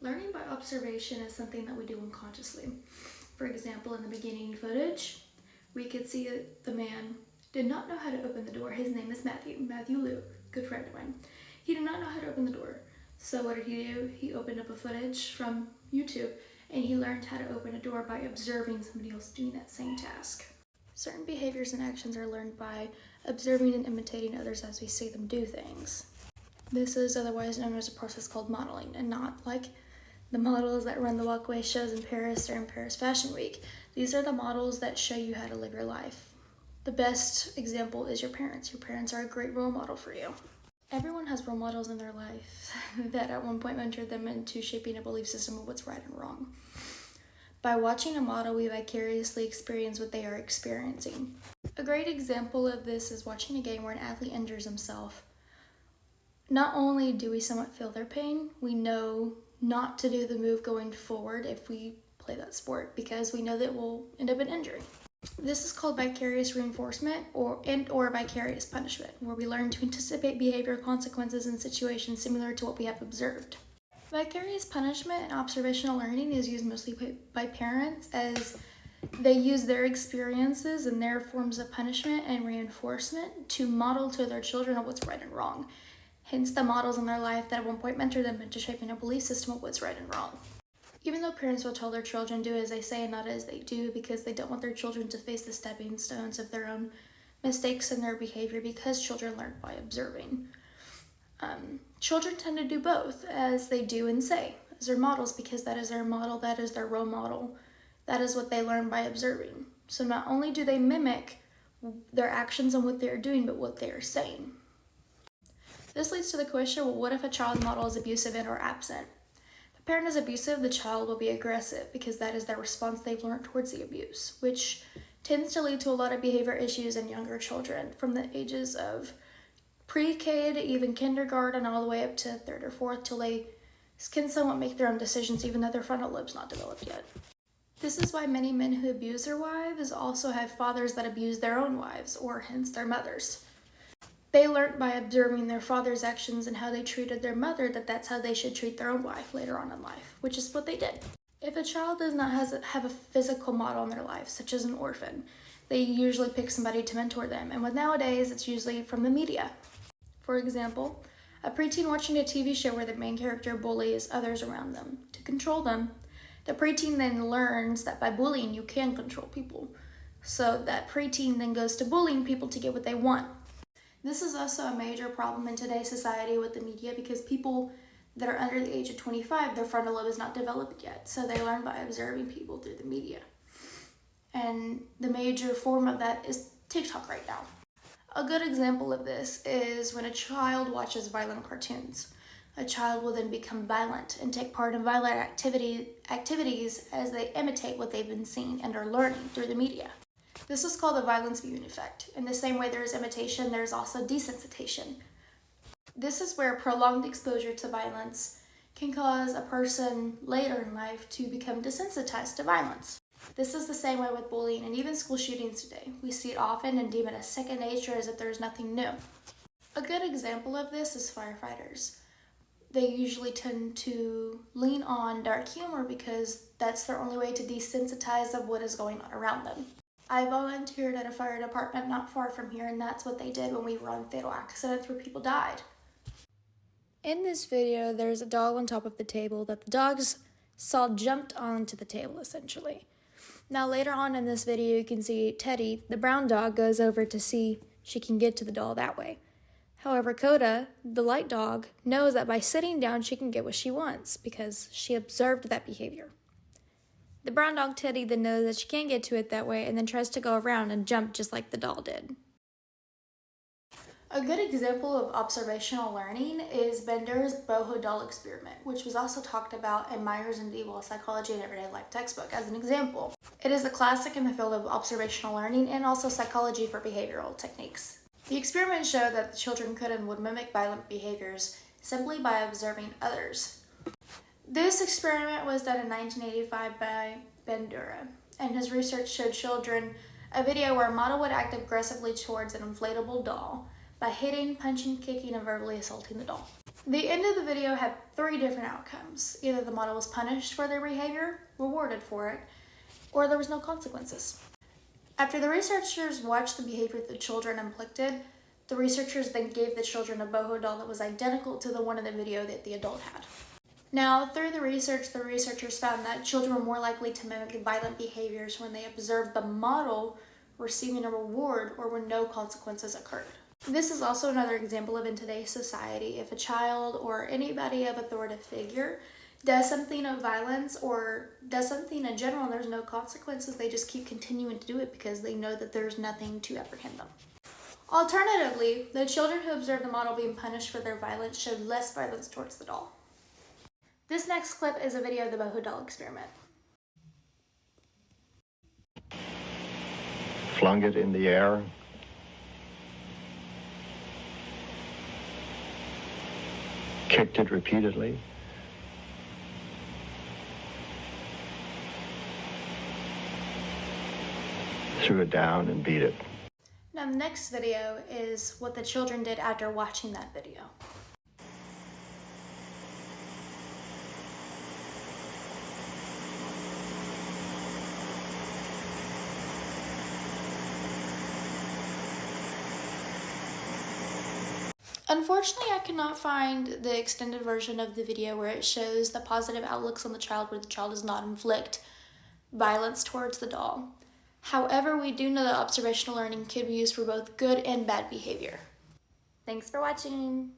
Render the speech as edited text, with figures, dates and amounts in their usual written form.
Learning by observation is something that we do unconsciously. For example, in the beginning footage, we could see that the man did not know how to open the door. His name is Matthew Luke, good friend of mine. He did not know how to open the door. So what did he do? He opened up a footage from YouTube and he learned how to open a door by observing somebody else doing that same task. Certain behaviors and actions are learned by observing and imitating others as we see them do things. This is otherwise known as a process called modeling, and not like the models that run the walkway shows in Paris during Paris Fashion Week. These are the models that show you how to live your life. The best example is your parents. Your parents are a great role model for you. Everyone has role models in their life that at one point mentored them into shaping a belief system of what's right and wrong. By watching a model, we vicariously experience what they are experiencing. A great example of this is watching a game where an athlete injures himself. Not only do we somewhat feel their pain, we know not to do the move going forward if we play that sport because we know that we'll end up in injury. This is called vicarious reinforcement or vicarious punishment, where we learn to anticipate behavior consequences in situations similar to what we have observed. Vicarious punishment and observational learning is used mostly by parents as they use their experiences and their forms of punishment and reinforcement to model to their children of what's right and wrong. Hence the models in their life that at one point mentor them into shaping a belief system of what's right and wrong. Even though parents will tell their children do as they say and not as they do because they don't want their children to face the stepping stones of their own mistakes in their behavior because children learn by observing. Children tend to do both as they do and say as their models because that is their model, that is their role model, that is what they learn by observing. So not only do they mimic their actions and what they are doing, but what they are saying. This leads to the question, well, what if a child model is abusive and or absent? If a parent is abusive, the child will be aggressive because that is their response they've learned towards the abuse, which tends to lead to a lot of behavior issues in younger children from the ages of pre-K to even kindergarten all the way up to 3rd or 4th till they can somewhat make their own decisions even though their frontal lobe's not developed yet. This is why many men who abuse their wives also have fathers that abuse their own wives or hence their mothers. They learned by observing their father's actions and how they treated their mother that that's how they should treat their own wife later on in life, which is what they did. If a child does not have a physical model in their life, such as an orphan, they usually pick somebody to mentor them, and with nowadays, it's usually from the media. For example, a preteen watching a TV show where the main character bullies others around them to control them. The preteen then learns that by bullying, you can control people. So that preteen then goes to bullying people to get what they want. This is also a major problem in today's society with the media because people that are under the age of 25, their frontal lobe is not developed yet. So they learn by observing people through the media. And the major form of that is TikTok right now. A good example of this is when a child watches violent cartoons. A child will then become violent and take part in violent activities as they imitate what they've been seeing and are learning through the media. This is called the violence viewing effect. In the same way there is imitation, there is also desensitization. This is where prolonged exposure to violence can cause a person later in life to become desensitized to violence. This is the same way with bullying and even school shootings today. We see it often and deem it as second nature as if there is nothing new. A good example of this is firefighters. They usually tend to lean on dark humor because that's their only way to desensitize of what is going on around them. I volunteered at a fire department not far from here, and that's what they did when we were on fatal accidents where people died. In this video, there's a dog on top of the table that the dogs saw jumped onto the table, essentially. Now, later on in this video, you can see Teddy, the brown dog, goes over to see she can get to the doll that way. However, Coda, the light dog, knows that by sitting down, she can get what she wants because she observed that behavior. The brown dog Teddy then knows that she can't get to it that way and then tries to go around and jump just like the doll did. A good example of observational learning is Bender's boho doll experiment, which was also talked about in Myers and Dewall's Psychology and Everyday Life textbook as an example. It is a classic in the field of observational learning and also psychology for behavioral techniques. The experiment showed that the children could and would mimic violent behaviors simply by observing others. This experiment was done in 1985 by Bender, and his research showed children a video where a model would act aggressively towards an inflatable doll by hitting, punching, kicking, and verbally assaulting the doll. The end of the video had 3 different outcomes. Either the model was punished for their behavior, rewarded for it, or there was no consequences. After the researchers watched the behavior the children inflicted, the researchers then gave the children a boho doll that was identical to the one in the video that the adult had. Now, through the researchers found that children were more likely to mimic violent behaviors when they observed the model receiving a reward or when no consequences occurred. This is also another example of in today's society, if a child or anybody of authoritative figure does something of violence or does something in general and there's no consequences, they just keep continuing to do it because they know that there's nothing to apprehend them. Alternatively, the children who observed the model being punished for their violence showed less violence towards the doll. This next clip is a video of the boho doll experiment. Flung it in the air. Kicked it repeatedly. Threw it down and beat it. Now the next video is what the children did after watching that video. Unfortunately, I could not find the extended version of the video where it shows the positive outlooks on the child where the child does not inflict violence towards the doll. However, we do know that observational learning could be used for both good and bad behavior. Thanks for watching.